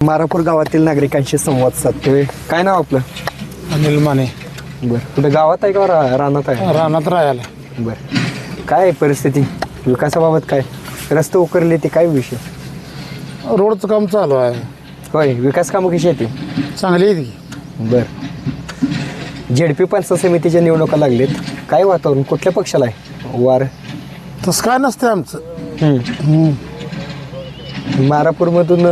मारापूर गावातील नागरिकांशी संवाद साधतोय. काय नाव आपलं? अनिल माने. बरं, कुठे गावात आहे का रानात आहे? रानात राहायला. बरं, काय आहे परिस्थिती विकासाबाबत? काय रस्ते उकरले ते काय विषय? रोडचं काम चालू आहे. होय, विकास कामं कशी येते? चांगली आहे ती. बरं, झेडपी पंचायत समितीच्या निवडणुका लागलेत, काय वातावरण कुठल्या पक्षाला आहे वार? तसं काय नसते आमचं. मारापूरमधून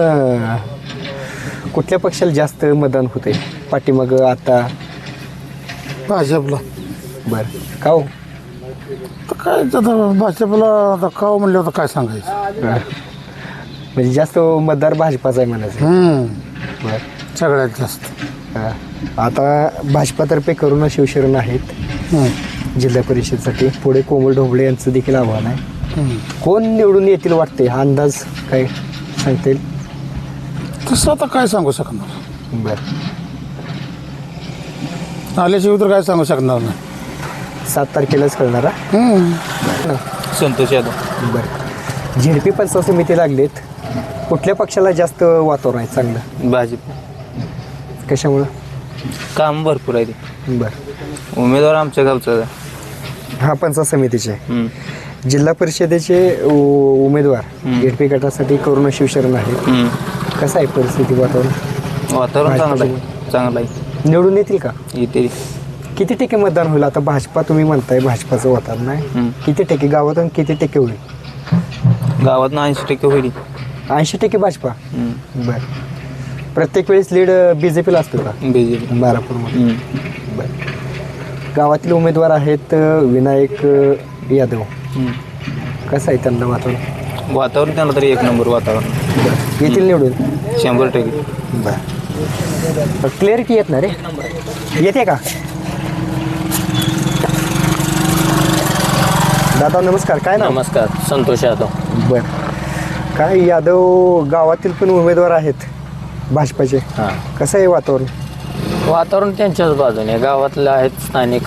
कुठल्या पक्षाला जास्त मतदान होते पाठीमाग आता? भाजपला. बरं, का हो? तर काय आता भाजपला आता का म्हणलं होतं काय सांगायचं. म्हणजे जास्त मतदार भाजपाचा आहे म्हणायचं. बरं, सगळ्यात जास्त. हां, आता भाजपातर्फे करुणा शिवशरण आहेत जिल्हा परिषदसाठी. पुढे कोमल ढोबळे यांचं देखील आव्हान आहे. कोण निवडून येतील वाटते? हा अंदाज काय सांगता येईल? तसं आता काय सांगू शकणार. बरं, आल्याशिवाय तर काय सांगू शकणार नाही. 7 तारखेलाच कळणार. संतोष यादव. बरं, झेडपी पंचायत समिती लागलेत, कुठल्या पक्षाला जास्त वातावरण आहे चांगलं? भाजप. कशामुळं? काम भरपूर आहे ते. बरं, उमेदवार आमच्या गावचा आहे. हा पंचायत समितीचे जिल्हा परिषदेचे उमेदवार झेडपी गटासाठी करुणा शिवशरण आहे. कसं आहे परिस्थिती वातावरण? वातावरण चांगलं आहे. चांगलं आहे. निवडून येतील का? येते. किती टक्के मतदान होईल? आता भाजपा तुम्ही म्हणताय भाजपाचं वातावरण आहे, किती टक्के गावातून किती टक्के होईल? गावात 80% होईल. 80% भाजपा. बरं, प्रत्येक वेळेस लीड BJPला असतो का बीजेपी. मारापूरमध्ये? बरं, गावातील उमेदवार आहेत विनायक यादव, कसं आहे त्यांना वातावरण? वातावरण त्यांना तरी 1 नंबर वातावरण. बरं, येतील निवडून? 100%. बरं, क्लिअरिटी येत ना रे? येते का? दादा नमस्कार, काय नाव? नमस्कार, संतोष यादव. बरं, काय यादव गावातील पण उमेदवार आहेत भाजपाचे, हां. कसं आहे वातावरण? वातावरण त्यांच्याच बाजूने, गावातले आहेत स्थानिक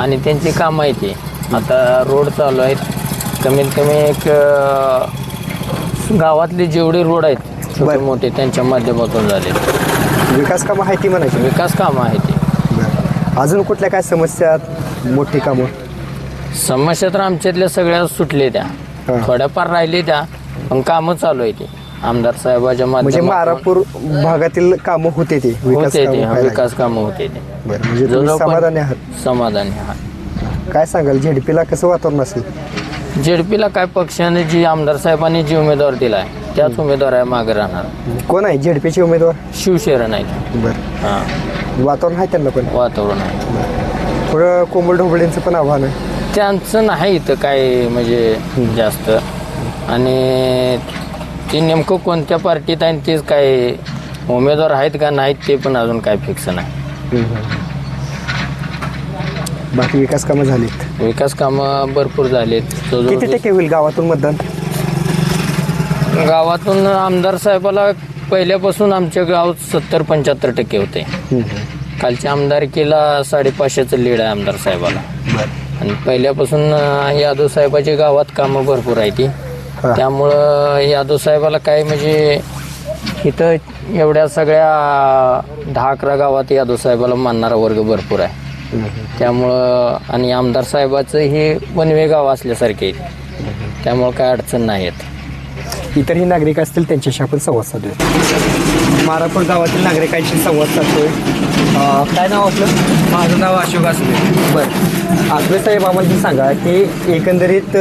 आणि त्यांची कामं आहे ती. आता रोड चालू आहेत, कमीत कमी एक गावातले जेवढे रोड आहेत छोटे बरं. मोठे त्यांच्या माध्यमातून झाले. विकास कामं आहे ती म्हणायची? विकास कामं आहे ती. बरं, अजून कुठल्या काय समस्या, मोठी कामं? समस्या तर आमच्यातल्या सगळ्या सुटले त्या, हां. थोड्याफार राहिले त्या, पण कामं चालू आहे ती आमदार साहेबाच्या म्हणजे माध्यमातून. मारापूर भागातील कामं होते ते होते ते कामं विकास कामं होते ते. बरं, म्हणजे तुम्ही समाधानी आहात? समाधानी हा. काय सांगाल, झेडपीला कसं वातावरण असेल? जेडपीला काय पक्षाने जी आमदार साहेबांनी जी उमेदवार दिला आहे त्याच उमेदवार आहे मागे राहणार. कोण आहे झेडपीचे उमेदवार? शिवशरण आहे. बरं, हां, वातावरण आहे त्यांना पण? वातावरण आहे. थोडं कोमल ढोबळेंचं पण आव्हान आहे. त्यांचं नाही इथं काय म्हणजे जास्त, आणि ते नेमकं कोणत्या पार्टीत आहे तेच काय उमेदवार आहेत का नाहीत ते पण अजून काय फिक्स नाही. बाकी विकास कामं झालीत? विकास कामं भरपूर झालेत. किती टक्के होईल गावातून मतदान? गावातून आमदार साहेबाला पहिल्यापासून आमच्या गावात 70-75% होते. कालच्या आमदारकीला 550चं लीड आहे आमदार साहेबाला. आणि पहिल्यापासून यादव साहेबाच्या गावात कामं भरपूर आहे ती, त्यामुळं यादव साहेबाला काय म्हणजे इथं एवढ्या सगळ्या 10-11 गावात यादव साहेबाला मानणारा वर्ग भरपूर आहे. त्यामुळं आणि आमदार साहेबाचं हे वनवे गाव असल्यासारखे आहे, त्यामुळं काय अडचण नाही येत. इतरही नागरिक असतील त्यांच्याशी आपण संवाद साधूया. मारापूर गावातील नागरिकांशी संवाद साधतोय. काय नाव आपलं? माझं नाव अशोक असले. बरं, आसबे साहेब आम्हाला सांगा की एकंदरीत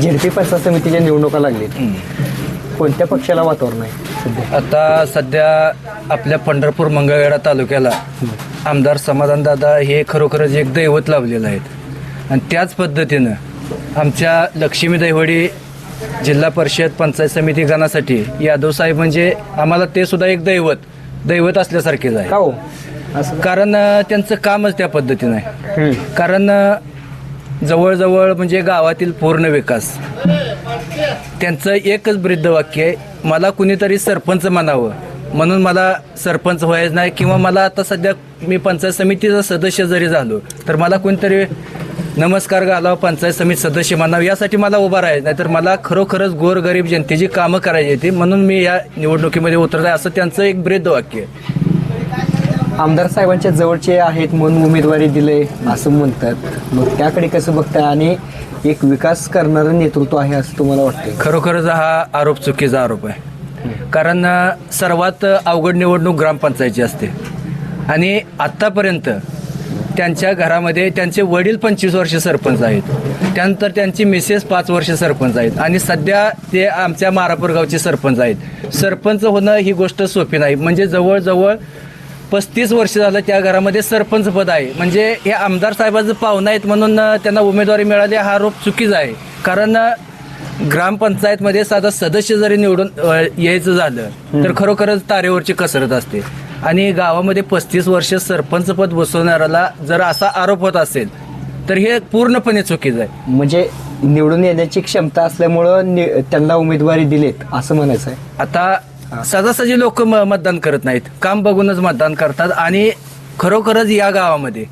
झेडपी पंचायत समितीच्या निवडणुका लागलीत, कोणत्या पक्षाला वातावरण आहे सध्या? आता सध्या आपल्या पंढरपूर मंगळवेढा तालुक्याला आमदार समाधानदादा हे खरोखरच एक दैवत लाभलेलं आहेत. आणि त्याच पद्धतीनं आमच्या लक्ष्मी दैवडी जिल्हा परिषद पंचायत समिती गणासाठी यादव साहेब म्हणजे आम्हाला ते सुद्धा एक दैवत असल्यासारखेच आहे. का हो? कारण त्यांचं कामच त्या पद्धतीनं आहे. कारण जवळजवळ म्हणजे गावातील पूर्ण विकास, त्यांचं एकच ब्रीदवाक्य आहे, मला कुणीतरी सरपंच म्हणावं म्हणून मला सरपंच व्हायचं नाही, किंवा मला आता सध्या मी पंचायत समितीचा सदस्य जरी झालो तर मला कोणतरी नमस्कार घालावं, पंचायत समिती सदस्य म्हणावं, यासाठी मला उभा राहायचं नाही तर मला खरोखरच गोरगरीब जनतेची कामं करायची होती, म्हणून मी या निवडणुकीमध्ये उतरत आहे, असं त्यांचं एक ब्रीदवाक्य आहे. आमदार साहेबांच्या जवळचे आहेत म्हणून उमेदवारी दिले असं म्हणतात, मग त्याकडे कसं बघताय आणि एक विकास करणारं नेतृत्व आहे असं तुम्हाला वाटतं? खरोखरच हा आरोप चुकीचा आरोप आहे. कारण सर्वात अवघड निवडणूक ग्रामपंचायतची असते आणि आत्तापर्यंत त्यांच्या घरामध्ये त्यांचे वडील 25 वर्ष सरपंच आहेत, त्यानंतर त्यांची मिसेस 5 वर्ष सरपंच आहेत आणि सध्या ते आमच्या मारापूर गावचे सरपंच आहेत. सरपंच होणं ही गोष्ट सोपी नाही, म्हणजे जवळजवळ 35 वर्ष झालं त्या घरामध्ये सरपंच पद आहे. म्हणजे हे आमदार साहेबाचं पाहुणं आहेत म्हणून त्यांना उमेदवारी मिळाली हा आरोप चुकीचा आहे. कारण ग्रामपंचायतमध्ये साधा सदस्य जरी निवडून यायचं झालं तर खरोखरच तारेवरची कसरत असते आणि गावामध्ये 35 वर्ष सरपंच पद बसवणाऱ्याला जर असा आरोप होत असेल तर हे पूर्णपणे चुकीचं आहे. म्हणजे निवडून येण्याची क्षमता असल्यामुळं त्यांना उमेदवारी दिलेत असं म्हणायचं आहे. आता सहजासहजी लोक मतदान करत नाहीत, काम बघूनच मतदान करतात आणि खरोखरच या गावामध्ये,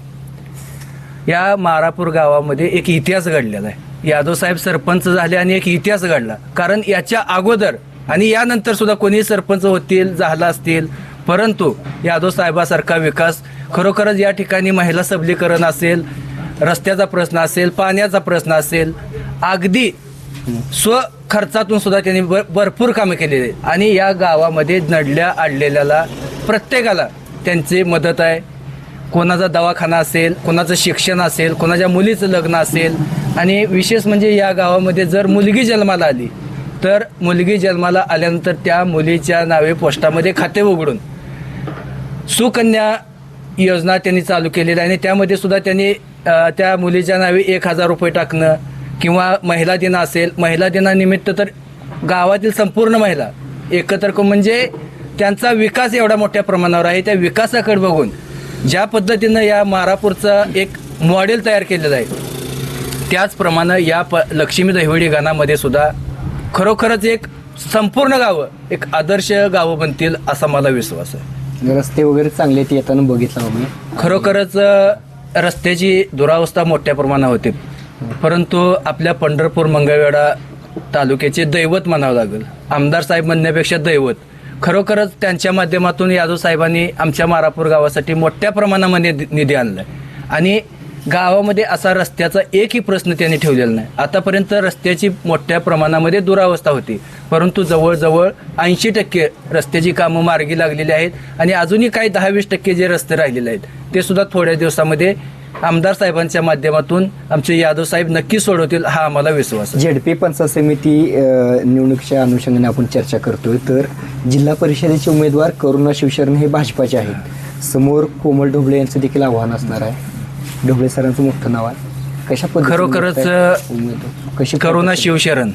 या मारापूर गावामध्ये एक इतिहास घडलेला आहे. यादव साहेब सरपंच झाले आणि एक इतिहास घडला. कारण याच्या अगोदर आणि यानंतर सुद्धा कोणी सरपंच होतील झाला असतील, परंतु यादव साहेबासारखा विकास खरोखरच या ठिकाणी महिला सबलीकरण असेल, रस्त्याचा प्रश्न असेल, पाण्याचा प्रश्न असेल, अगदी स्वखर्चातून सुद्धा त्यांनी भरपूर कामं केलेली आहेत आणि या गावामध्ये नडल्या अडलेल्याला प्रत्येकाला त्यांची मदत आहे. कोणाचा दवाखाना असेल, कोणाचं शिक्षण असेल, कोणाच्या मुलीचं लग्न असेल आणि विशेष म्हणजे या गावामध्ये जर मुलगी जन्माला आली तर मुलगी जन्माला आल्यानंतर त्या मुलीच्या नावे पोस्टामध्ये खाते उघडून सुकन्या योजना त्यांनी चालू केलेली आहे आणि त्यामध्ये सुद्धा त्यांनी त्या मुलीच्या नावे 1,000 रुपये टाकणं किंवा महिला दिन असेल, महिला दिनानिमित्त तर गावातील संपूर्ण महिला एकत्र करून म्हणजे त्यांचा विकास एवढा मोठ्या प्रमाणावर आहे. त्या विकासाकडे बघून ज्या पद्धतीनं या मारापूरचं एक मॉडेल तयार केलेलं आहे त्याचप्रमाणे या लक्ष्मी दहिवडी गाणामध्ये सुद्धा खरोखरच एक संपूर्ण गावं एक आदर्श गावं बनतील असा मला विश्वास आहे. रस्ते वगैरे चांगले आहेत येताना बघितलं आम्ही. खरोखरच रस्त्याची दुरावस्था मोठ्या प्रमाणात होते, परंतु आपल्या पंढरपूर मंगळवेढा तालुक्याचे दैवत म्हणावं लागेल, आमदार साहेब म्हणण्यापेक्षा दैवत, खरोखरच त्यांच्या माध्यमातून यादव साहेबांनी आमच्या मारापूर गावासाठी मोठ्या प्रमाणामध्ये निधी आणला आहे आणि गावामध्ये असा रस्त्याचा एकही प्रश्न त्यांनी ठेवलेला नाही. आतापर्यंत रस्त्याची मोठ्या प्रमाणामध्ये दुरावस्था होती, परंतु जवळजवळ 80% रस्त्याची कामं मार्गी लागलेली आहेत आणि अजूनही काही 10-20% जे रस्ते राहिलेले आहेत ते सुद्धा थोड्या दिवसामध्ये आमदार साहेबांच्या माध्यमातून आमचे यादव साहेब नक्की सोडवतील हा आम्हाला विश्वास आहे. झेडपी पंचायत समिती निवडणुकीच्या अनुषंगाने आपण चर्चा करतोय, तर जिल्हा परिषदेचे उमेदवार करुणा शिवशरण हे भाजपाचे आहेत, समोर कोमल ढोबळे यांचं देखील आव्हान असणार आहे. ढोबळे सरांचं मोठं नाव आहे, कशा पद्धतीने खरोखरच कशी करुणा शिवशरण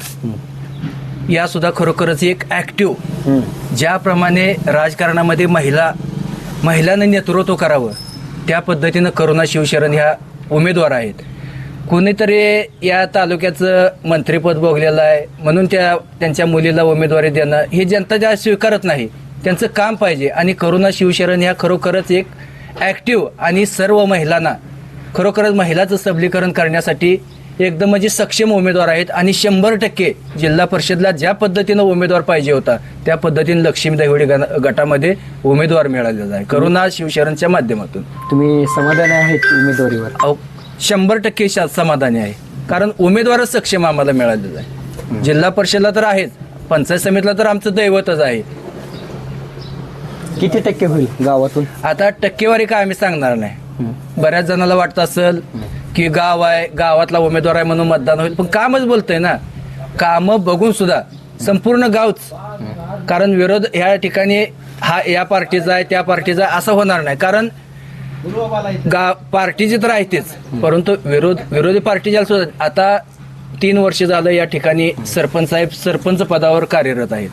या सुद्धा खरोखरच एक ॲक्टिव्ह, ज्याप्रमाणे राजकारणामध्ये महिलांनी नेतृत्व करावं त्या पद्धतीनं करुणा शिवशरण ह्या उमेदवार आहेत. कोणीतरी या तालुक्याचं मंत्रिपद भोगलेलं आहे म्हणून त्यांच्या मुलीला उमेदवारी देणं हे जनता ज्या स्वीकारत नाही, त्यांचं काम पाहिजे आणि करुणा शिवशरण ह्या खरोखरच एक ॲक्टिव्ह आणि सर्व महिलांना खरोखरच महिलाचं सबलीकरण करण्यासाठी एकदम म्हणजे सक्षम उमेदवार आहेत आणि 100% जिल्हा परिषदला ज्या पद्धतीनं उमेदवार पाहिजे होता त्या पद्धतीने लक्ष्मी दहिवडी गटामध्ये उमेदवार मिळालेला आहे करुणा शिवशरणच्या माध्यमातून. तुम्ही समाधानी आहेत उमेदवारीवर? 100% समाधानी आहे, कारण उमेदवारच सक्षम आम्हाला मिळालेला आहे. जिल्हा परिषदला तर आहेच, पंचायत समितीला तर आमचं दैवतच आहे. किती टक्के होईल गावातून? आता टक्केवारी काय आम्ही सांगणार नाही. बऱ्याच जणांना वाटतं असेल की गाव आहे, गावातला उमेदवार आहे म्हणून मतदान होईल, पण कामच बोलतंय ना, कामं बघून सुद्धा संपूर्ण गावच, कारण विरोध ह्या ठिकाणी हा या पार्टीचा आहे त्या पार्टीचा असं होणार नाही, कारण पार्टीचे तर आहेतच, परंतु विरोधी पार्टीच्या सुद्धा आता 3 वर्ष झालं या ठिकाणी सरपंच साहेब सरपंच पदावर कार्यरत आहेत.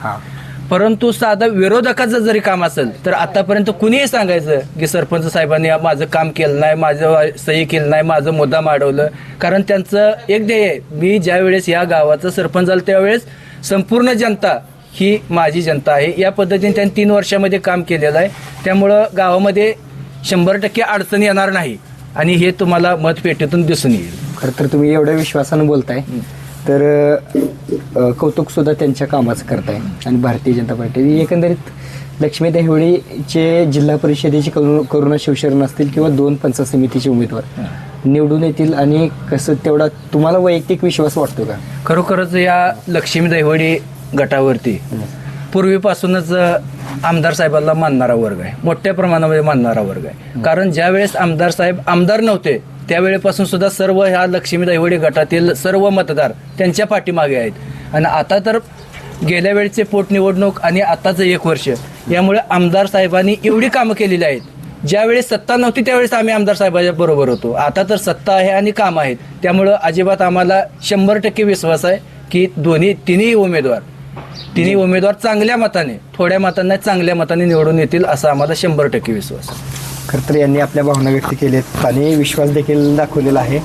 परंतु साधं विरोधकाचं जरी काम असेल तर आतापर्यंत कुणीही सांगायचं की सरपंच साहेबांनी माझं काम केलं नाही, माझं सही केलं नाही, माझं मुद्दाम अडवलं, कारण त्यांचं एक ध्येय आहे, मी ज्या वेळेस या गावाचं सरपंच झालं त्यावेळेस संपूर्ण जनता ही माझी जनता आहे या पद्धतीने त्यांनी 3 वर्षामध्ये काम केलेलं आहे. त्यामुळं गावामध्ये 100% अडचण येणार नाही आणि हे तुम्हाला मतपेटीतून दिसून येईल. खरं तर तुम्ही एवढ्या विश्वासानं बोलताय तर कौतुक सुद्धा त्यांच्या कामाचं करताय. आणि भारतीय जनता पार्टी एकंदरीत लक्ष्मी देहवडीचे जिल्हा परिषदेचे करुणा शिवशरण असतील किंवा 2 पंचायत समितीचे उमेदवार निवडून येतील आणि कसं तेवढा तुम्हाला वैयक्तिक विश्वास वाटतो का? खरोखरच या लक्ष्मी दैवडी गटावरती पूर्वीपासूनच आमदार साहेबांना मानणारा वर्ग आहे, मोठ्या प्रमाणामध्ये मानणारा वर्ग आहे. कारण ज्या वेळेस आमदार साहेब आमदार नव्हते त्यावेळेपासून सुद्धा सर्व ह्या लक्ष्मी दैवडी गटातील सर्व मतदार त्यांच्या पाठीमागे आहेत. आणि आता तर गेल्या वेळेचे पोटनिवडणूक आणि आताचं 1 वर्ष यामुळे आमदार साहेबांनी एवढी कामं केलेली आहेत. ज्यावेळेस सत्ता नव्हती त्यावेळेस आम्ही आमदार साहेबांच्या बरोबर होतो. आता तर सत्ता आहे आणि काम आहेत, त्यामुळं अजिबात आम्हाला 100% विश्वास आहे की तिन्ही उमेदवार चांगल्या मताने, थोड्या मतांना चांगल्या मताने निवडून येतील असा आम्हाला 100% विश्वास आहे. खरं तर यांनी आपल्या भावना व्यक्त केल्यात आणि विश्वास देखील दाखवलेला आहे.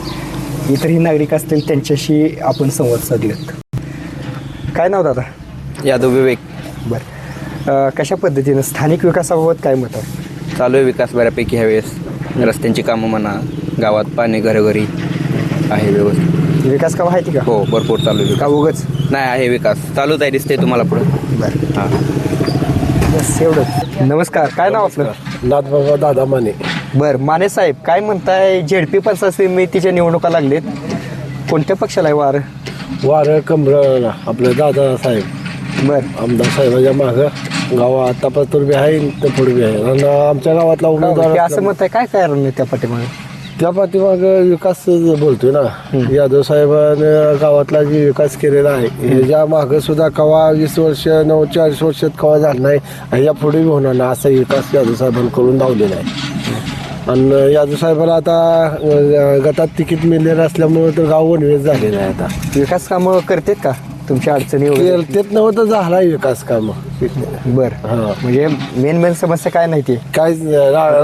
इतरही नागरिक असतील त्यांच्याशी आपण संवाद साधूयात. काय नाव दादा? यादव विवेक. बरं, कशा पद्धतीनं स्थानिक विकासाबाबत काय मत आहे? चालू आहे विकास बऱ्यापैकी ह्यावेळेस. रस्त्यांची कामं म्हणा, गावात पाणी घरोघरी आहे व्यवस्थित. विकास का माहिती का? हो भरपूर चालू आहे का विकास. उगच? नाही आहे विकास चालूच आहे, दिसते तुम्हाला पुढं. बरं, हां बस एवढं. नमस्कार, काय नाव आपलं? नाथबाबा दादा माने. बरं, माने साहेब काय म्हणताय? झेडपी पंचायत समितीच्या निवडणुका लागलेत, कोणत्या पक्षाला आहे वार? वार कमळ आपले दादा साहेब बरं, आमदार साहेबांच्या मागं गाव आतापासून बी आहे तर पुढे बी आहे. आणि आमच्या गावातला ते उमेदवार असं म्हणताय, काय कारण आहे त्या पाठीमागे? त्या पाठीमाग विकास बोलतोय ना. यादव साहेबांनी गावातला जे विकास केलेला आहे ह्याच्या मागं सुद्धा कवा 20 वर्ष 40 वर्षात कवा झाला नाही, ह्याच्या पुढे बी होणार नाही असा विकास यादव साहेबांनी करून दावलेला आहे. आणि यादव साहेबाला आता गटात तिकीट मिळलेलं असल्यामुळे तर गाव वनवेज झालेलं आहे. आता विकास कामं करतेत का तुमच्या अडचणी वगैरे? तेच नव्हतं झाला विकास काम. बरं, हां म्हणजे मेन समस्या काय नाही ते काय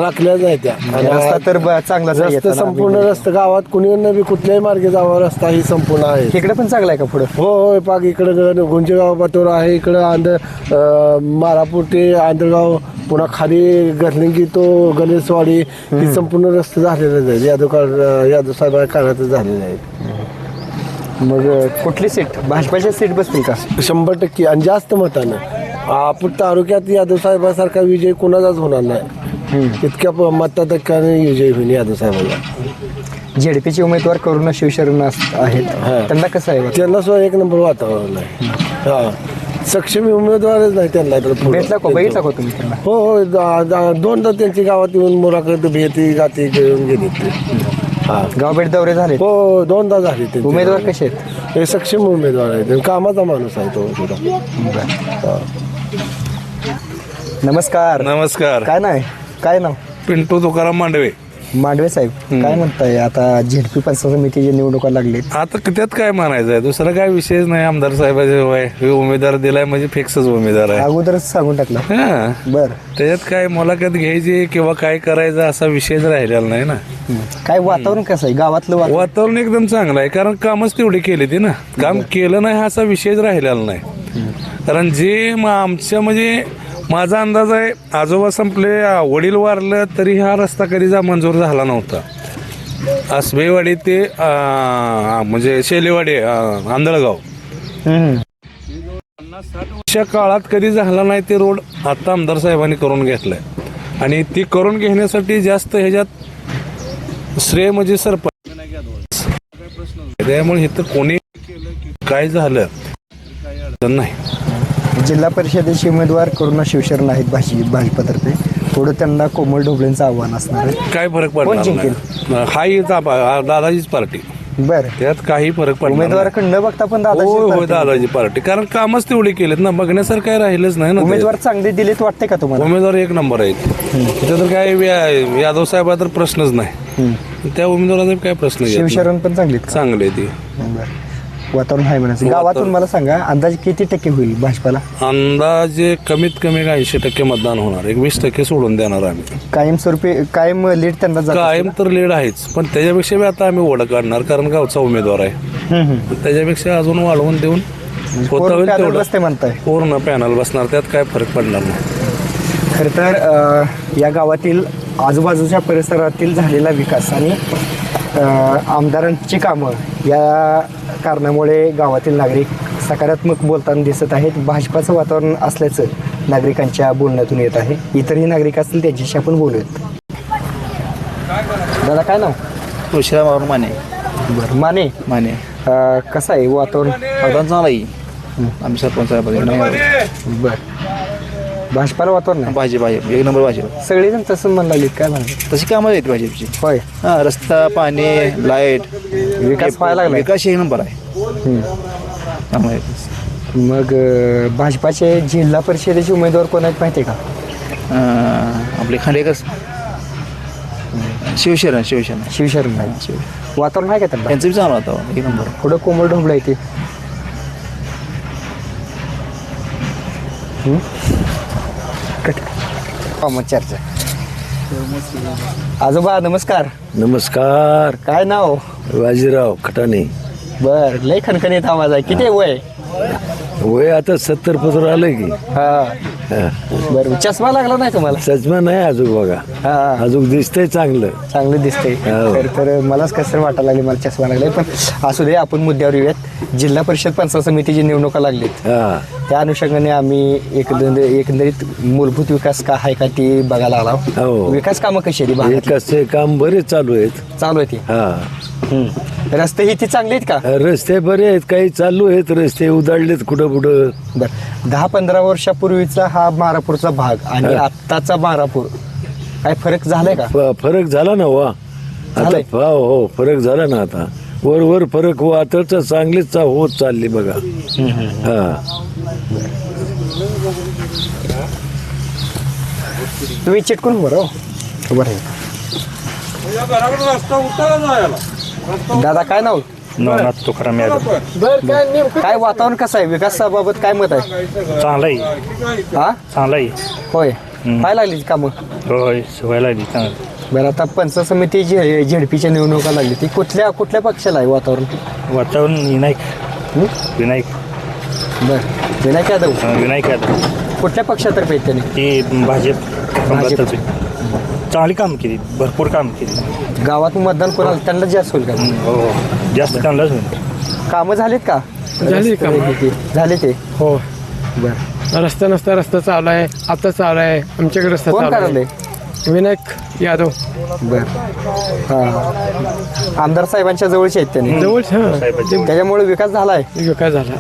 राखल्याच नाही त्या. रस्ता तर चांगला रस्ता संपूर्ण रस्ता गावात कुणी बी कुठल्याही मार्गे जावा रस्ता ही संपूर्ण आहे. इकडे पण चांगला आहे का पुढं? हो हो पाक इकडं गुंजेगाव पातोर आहे, इकडं मारापूर ते आंधळगाव, पुन्हा खाली गरलिंगी तो गणेशवाडी ही संपूर्ण रस्ते झालेले आहेत. यादव साहेब काळातच झालेले आहेत. मग कुठली सीट, भाजपाच्या सीट बसतील का? 100% आणि जास्त मतानं आपण तालुक्यात यादव साहेबासारखा विजय कोणाचाच होणार नाही. इतक्या मताधिक्याने विजय होईल यादव साहेबांना. झेडपीचे उमेदवार करुणा शिवशरण आहेत, त्यांना कसं आहे? त्यांना सुद्धा 1 नंबर वातावरण आहे. हा सक्षम उमेदवारच नाही त्यांना. भेटला का, बघितला का तुम्ही त्यांना? हो हो 2दा त्यांची गावात येऊन मुलाखत भेटी गाती घेऊन गेली. हा गाव भेट दौरे झाले? हो 2दा झाले. ते उमेदवार कसे आहेत? हे सक्षम उमेदवार आहेत, कामाचा माणूस आहे तो सुद्धा. नमस्कार. नमस्कार. काय नाही, काय नाव? पिंटू तुकाराम मांडवे. मांडवे साहेब काय म्हणताय? आता झेडपी पंचायत समितीच्या निवडणुका लागलेत, आता त्यात काय म्हणायचं आहे, दुसरा काय विषयच नाही. आमदार साहेबाचे उमेदवार दिलाय म्हणजे फिक्सच उमेदवार आहे. अगोदरच सांगून टाकला. हा बर, त्याच्यात काय मुलाखत घ्यायची किंवा काय करायचं असा विषयच राहिलेला नाही ना. काय वातावरण कसं आहे गावातलं? वातावरण एकदम चांगलं आहे, कारण कामच तेवढी केली ती ना. काम केलं नाही असा विषयच राहिलेला नाही. कारण जे आमच्या म्हणजे माझा अंदाज आहे, आजोबा संपले, वडील वारलं तरी हा रस्ता कधीचा मंजूर झाला नव्हता. आसबेवाडी ते म्हणजे शेलेवाडी आंधळगाव अशा काळात कधी झाला नाही ते रोड आता आमदार साहेबांनी करून घेतलाय. आणि ती करून घेण्यासाठी जास्त ह्याच्यात श्रेय म्हणजे सरपंच. त्यामुळे इथं कोणी काय झालं नाही. जिल्हा परिषदेचे उमेदवार करुणा शिवशरण आहेत भाजपतर्फे, पुढे त्यांना कोमल ढोबळेंचं आव्हान असणार आहे. काय फरक कोण पडणार जिंकेल? नाही. हाही दादाजीच पार्टी, बर, त्यात काही फरक पडणार नाही. उमेदवाराकडे न बघता पण हो दादाजी पार्टी, कारण कामच तेवढी केलेत ना, बघण्यासारखं काय राहिलंच नाही ना. उमेदवार चांगले दिलेत वाटते का तुम्हाला? उमेदवार 1 नंबर आहेत. तिथं तर काय यादव साहेब तर प्रश्नच नाही. त्या उमेदवाराचा काय प्रश्न येत नाही. शिवशरण पण चांगले ती. वातावरण आहे म्हणायचं. गावातून मला सांगा अंदाजे किती टक्के होईल भाजपाला? अंदाजे कमीत कमी 80% मतदान होणार, 20% सोडून देणार आम्ही. कायमस्वरूपी कायम लीड त्यांना जात कायम तर लीड आहेच, पण त्याच्यापेक्षा बी आता आम्ही ओढ काढणार, कारण गावचा उमेदवार आहे. त्याच्यापेक्षा अजून वाढवून देऊन होता होईल तेवढं बसते म्हणताय. पूर्ण पॅनल बसणार, त्यात काय फरक पडणार नाही. खरं तर या गावातील आजूबाजूच्या परिसरातील झालेला विकास आणि आमदारांची कामं या कारणामुळे गावातील नागरिक सकारात्मक बोलताना दिसत आहेत. भाजपाचं वातावरण असल्याचं नागरिकांच्या बोलण्यातून येत आहे. इतरही नागरिक असतील त्यांच्याशी आपण बोलूयात. दादा काय नाव? तुळशीराम माने. बरं माने माने कसं आहे वातावरण? आता चांगला आहे. आम्ही सरपंच बरं भाजपाला वातावरण आहे? भाजप एक नंबर भाजप. सगळेजण तसं म्हणू लागले काय म्हणतात? तशी कामं आहेत भाजपची. होय हा रस्ता पाणी लाईट विकास व्हायला लागला. विकास एक नंबर आहे. त्यामुळे मग भाजपाचे जिल्हा परिषदेचे उमेदवार कोण आहेत माहिती आहे का? आपले खांडेकर शिवशरण शिवशरण नाही. वातावरण आहे का त्यांना? त्यांचं बी चांगलं वातावरण एक नंबर. पुढं कोमल ढोबळे आहे ते. मग चर्चा. आजोबा नमस्कार. नमस्कार. काय नाव? बाजीराव खटाणे. बर लय खणखणीत आवाज आहे. किती वय? वय आता 70 पत्र आलंय की. हा बर चष्मा लागला नाही तुम्हाला? सजमा नाही अजून बघा. हा अजून दिसतंय चांगलं. चांगलं दिसतंय. तर मलाच कसं वाटायला लागले मला चष्मा लागलाय. पण असू दे आपण मुद्द्यावर येऊयात. जिल्हा परिषद पंचायत समितीची निवडणुका लागलीत. त्या अनुषंगाने आम्ही एकंदरीत मूलभूत विकास का आहे का ती बघायला आला. विकास कामं कशी आहेत भागातली? विकासचे काम बरेच चालू आहेत. चालू आहे ती. रस्ते ही ती चांगली आहेत का? रस्ते बरे आहेत. काही चालू आहेत. रस्ते उदाडलेत कुठं कुठं. बर 10-15 वर्षापूर्वीचा हा मारापूरचा भाग आणि आत्ताचा मारापूर काय फरक झालाय का? फरक झाला ना वा. आता झालंय? हो फरक झाला ना. आता वर फरक हो आता चांगलीच होत चालली बघा. तुम्ही चिटकून बरं बरं. दादा काय नाव? नवनाथ तुकाराम यादव. काय वातावरण कसं आहे? विकासाबाबत काय मत आहे? चांगला आहे. हा चांगला आहे. होय काय लागली कामं? होय सवय लागली चांगली. बरं आता पंचायत समिती झेडपीच्या निवडणुका लागली ती कुठल्या पक्षाला आहे वातावरण? वातावरण विनायक विनायक यादव. विनायक यादव कुठल्या पक्षातर्फे आहेत त्याने? ते भाजप चांगली काम केली. भरपूर काम केली. गावात मतदान कोणाला त्यांना जास्त होईल का? हो जास्त चांगलाच होईल. कामं झालीत का? झाले ते. हो बरं रस्ता नसता रस्ता चालू आहे. आता चालू आहे आमच्याकडे रस्ता कोण चालू करायलंय? आहे. विनायक यादव. बर हा आमदार साहेबांच्या जवळचे आहेत त्यांनी. जवळ त्याच्यामुळे विकास झालाय. विकास झाला.